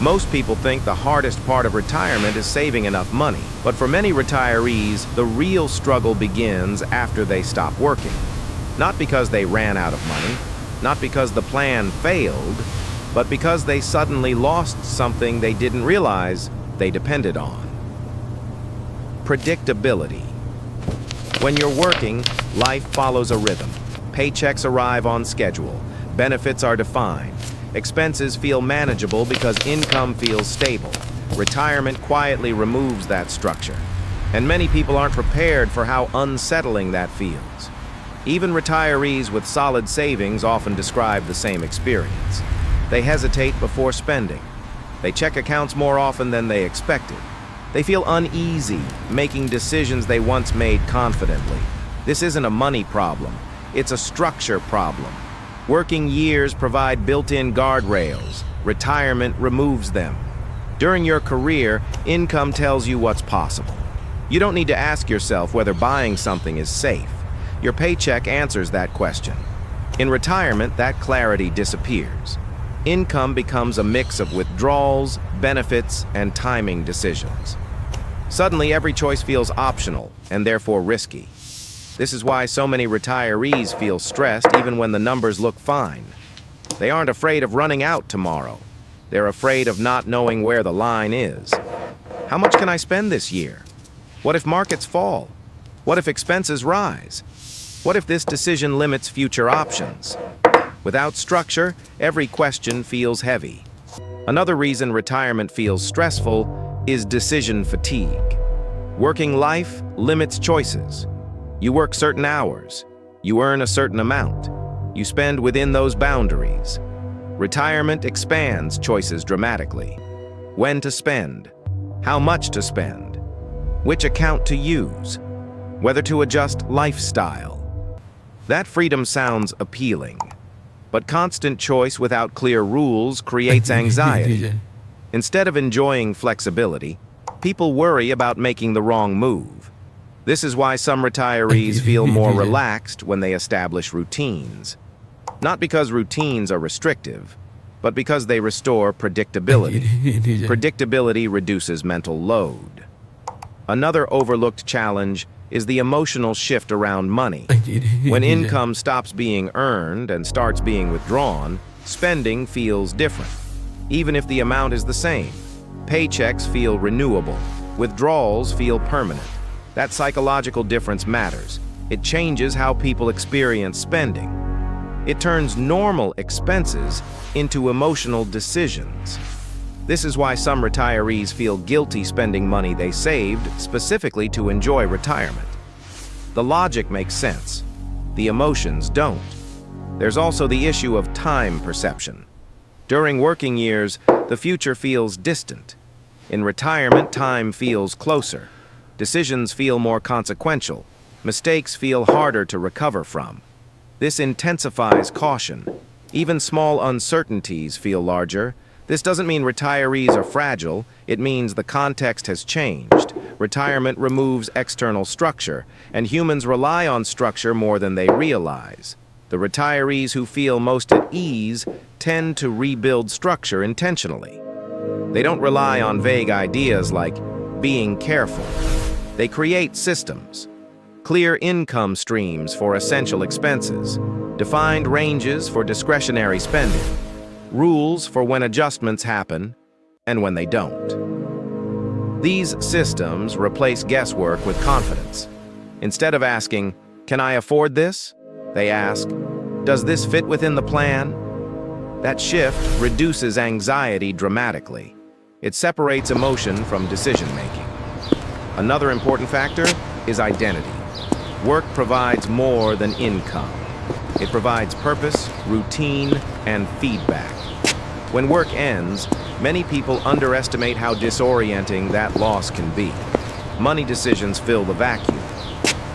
Most people think the hardest part of retirement is saving enough money, but for many retirees, the real struggle begins after they stop working. Not because they ran out of money, not because the plan failed, but because they suddenly lost something they didn't realize they depended on. Predictability. When you're working, life follows a rhythm. Paychecks arrive on schedule. Benefits are defined. Expenses feel manageable because income feels stable. Retirement quietly removes that structure. And many people aren't prepared for how unsettling that feels. Even retirees with solid savings often describe the same experience. They hesitate before spending. They check accounts more often than they expected. They feel uneasy making decisions they once made confidently. This isn't a money problem. It's a structure problem. Working years provide built-in guardrails. Retirement removes them. During your career, income tells you what's possible. You don't need to ask yourself whether buying something is safe. Your paycheck answers that question. In retirement, that clarity disappears. Income becomes a mix of withdrawals, benefits, and timing decisions. Suddenly, every choice feels optional and therefore risky. This is why so many retirees feel stressed even when the numbers look fine. They aren't afraid of running out tomorrow. They're afraid of not knowing where the line is. How much can I spend this year? What if markets fall? What if expenses rise? What if this decision limits future options? Without structure, every question feels heavy. Another reason retirement feels stressful is decision fatigue. Working life limits choices. You work certain hours. You earn a certain amount. You spend within those boundaries. Retirement expands choices dramatically. When to spend, how much to spend, which account to use, whether to adjust lifestyle. That freedom sounds appealing, but constant choice without clear rules creates anxiety. Instead of enjoying flexibility, people worry about making the wrong move. This is why some retirees feel more relaxed when they establish routines. Not because routines are restrictive, but because they restore predictability. Predictability reduces mental load. Another overlooked challenge is the emotional shift around money. When income stops being earned and starts being withdrawn, spending feels different. Even if the amount is the same, paychecks feel renewable, withdrawals feel permanent. That psychological difference matters. It changes how people experience spending. It turns normal expenses into emotional decisions. This is why some retirees feel guilty spending money they saved specifically to enjoy retirement. The logic makes sense. The emotions don't. There's also the issue of time perception. During working years, the future feels distant. In retirement, time feels closer. Decisions feel more consequential. Mistakes feel harder to recover from. This intensifies caution. Even small uncertainties feel larger. This doesn't mean retirees are fragile. It means the context has changed. Retirement removes external structure, and humans rely on structure more than they realize. The retirees who feel most at ease tend to rebuild structure intentionally. They don't rely on vague ideas like being careful. They create systems. Clear income streams for essential expenses. Defined ranges for discretionary spending. Rules for when adjustments happen and when they don't. These systems replace guesswork with confidence. Instead of asking, "Can I afford this?" they ask, "Does this fit within the plan?" That shift reduces anxiety dramatically. It separates emotion from decision-making. Another important factor is identity. Work provides more than income. It provides purpose, routine, and feedback. When work ends, many people underestimate how disorienting that loss can be. Money decisions fill the vacuum.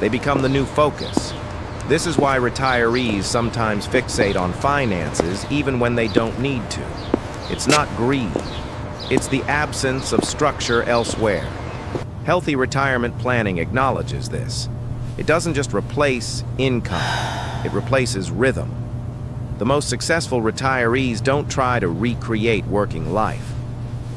They become the new focus. This is why retirees sometimes fixate on finances even when they don't need to. It's not greed. It's the absence of structure elsewhere. Healthy retirement planning acknowledges this. It doesn't just replace income, it replaces rhythm. The most successful retirees don't try to recreate working life.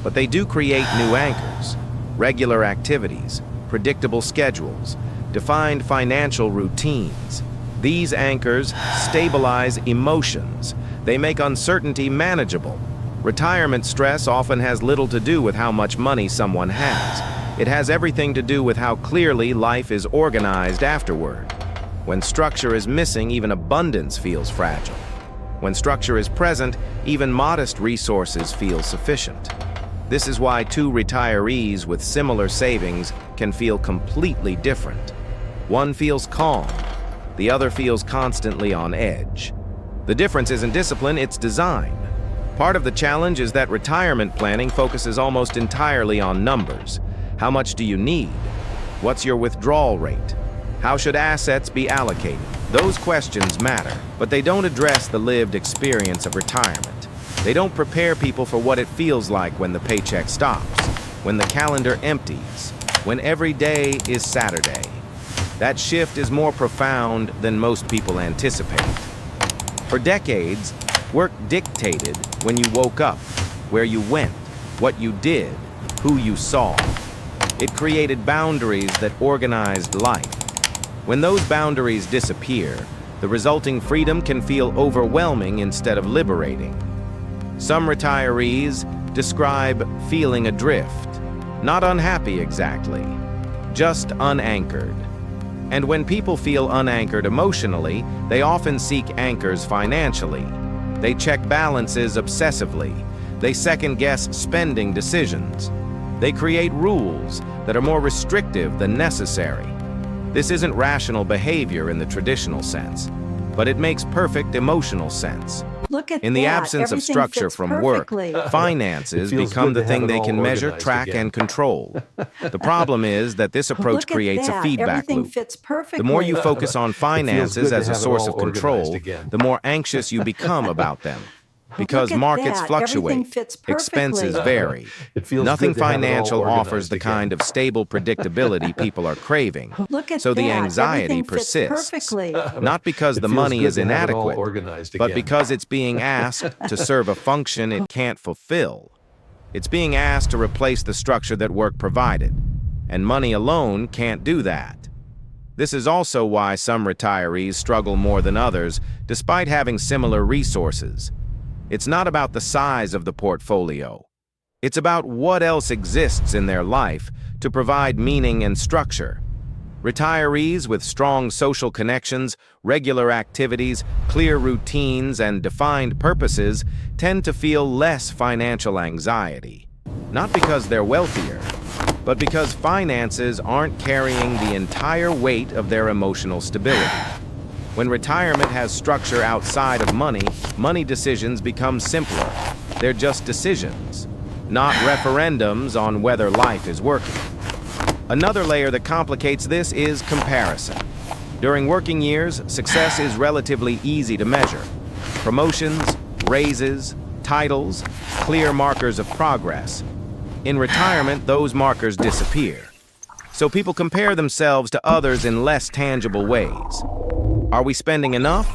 But they do create new anchors, regular activities, predictable schedules, defined financial routines. These anchors stabilize emotions. They make uncertainty manageable. Retirement stress often has little to do with how much money someone has. It has everything to do with how clearly life is organized afterward. When structure is missing, even abundance feels fragile. When structure is present, even modest resources feel sufficient. This is why two retirees with similar savings can feel completely different. One feels calm, the other feels constantly on edge. The difference isn't discipline, it's design. Part of the challenge is that retirement planning focuses almost entirely on numbers. How much do you need? What's your withdrawal rate? How should assets be allocated? Those questions matter, but they don't address the lived experience of retirement. They don't prepare people for what it feels like when the paycheck stops, when the calendar empties, when every day is Saturday. That shift is more profound than most people anticipate. For decades, work dictated when you woke up, where you went, what you did, who you saw. It created boundaries that organized life. When those boundaries disappear, the resulting freedom can feel overwhelming instead of liberating. Some retirees describe feeling adrift, not unhappy exactly, just unanchored. And when people feel unanchored emotionally, they often seek anchors financially. They check balances obsessively. They second-guess spending decisions. They create rules that are more restrictive than necessary. This isn't rational behavior in the traditional sense, but it makes perfect emotional sense. Look at In the that. absence of Everything structure fits from work, perfectly. finances It feels become good the to have thing it they all can measure, organized track, again. and control. The problem is that this approach Look at creates a that. feedback Everything loop. fits perfectly. The more you focus on finances good to as a have it source all of organized control, again. the more anxious you become about them. Because Look at markets that. Everything fluctuate, fits perfectly. expenses vary. It feels Nothing good to have it all financial offers organized the again. kind of stable predictability people are craving. Look at So the that. anxiety Everything fits persists. perfectly. Not because It the feels money good is to have it all inadequate, organized but again. because it's being asked to serve a function it can't fulfill. It's being asked to replace the structure that work provided, and money alone can't do that. This is also why some retirees struggle more than others, despite having similar resources. It's not about the size of the portfolio. It's about what else exists in their life to provide meaning and structure. Retirees with strong social connections, regular activities, clear routines, and defined purposes tend to feel less financial anxiety. Not because they're wealthier, but because finances aren't carrying the entire weight of their emotional stability. When retirement has structure outside of money, money decisions become simpler. They're just decisions, not referendums on whether life is working. Another layer that complicates this is comparison. During working years, success is relatively easy to measure. Promotions, raises, titles, clear markers of progress. In retirement, those markers disappear. So people compare themselves to others in less tangible ways. Are we spending enough?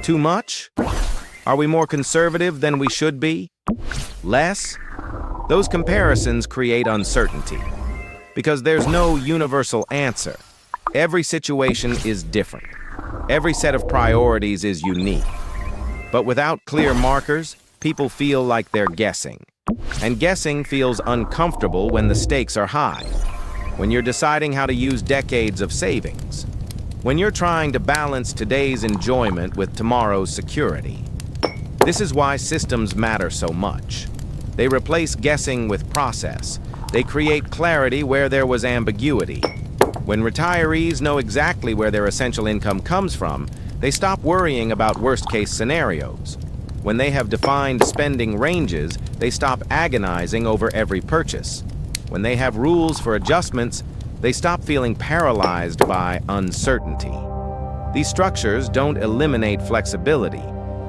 Too much? Are we more conservative than we should be? Less? Those comparisons create uncertainty, because there's no universal answer. Every situation is different. Every set of priorities is unique. But without clear markers, people feel like they're guessing. And guessing feels uncomfortable when the stakes are high. When you're deciding how to use decades of savings. When you're trying to balance today's enjoyment with tomorrow's security. This is why systems matter so much. They replace guessing with process. They create clarity where there was ambiguity. When retirees know exactly where their essential income comes from, they stop worrying about worst-case scenarios. When they have defined spending ranges, they stop agonizing over every purchase. When they have rules for adjustments, they stop feeling paralyzed by uncertainty. These structures don't eliminate flexibility,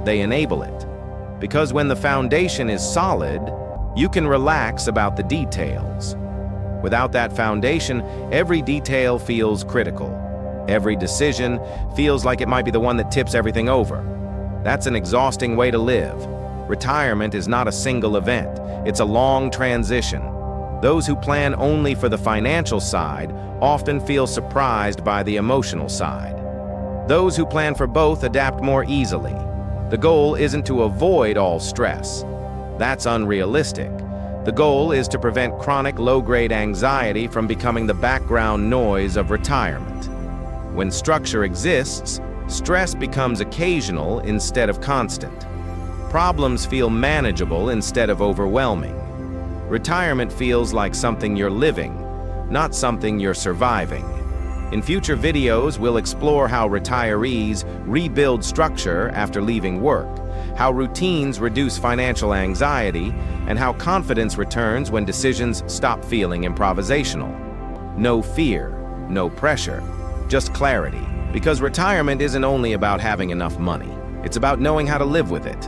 they enable it. Because when the foundation is solid, you can relax about the details. Without that foundation, every detail feels critical. Every decision feels like it might be the one that tips everything over. That's an exhausting way to live. Retirement is not a single event, it's a long transition. Those who plan only for the financial side often feel surprised by the emotional side. Those who plan for both adapt more easily. The goal isn't to avoid all stress. That's unrealistic. The goal is to prevent chronic low-grade anxiety from becoming the background noise of retirement. When structure exists, stress becomes occasional instead of constant. Problems feel manageable instead of overwhelming. Retirement feels like something you're living, not something you're surviving. In future videos, we'll explore how retirees rebuild structure after leaving work, how routines reduce financial anxiety, and how confidence returns when decisions stop feeling improvisational. No fear, no pressure, just clarity. Because retirement isn't only about having enough money, it's about knowing how to live with it.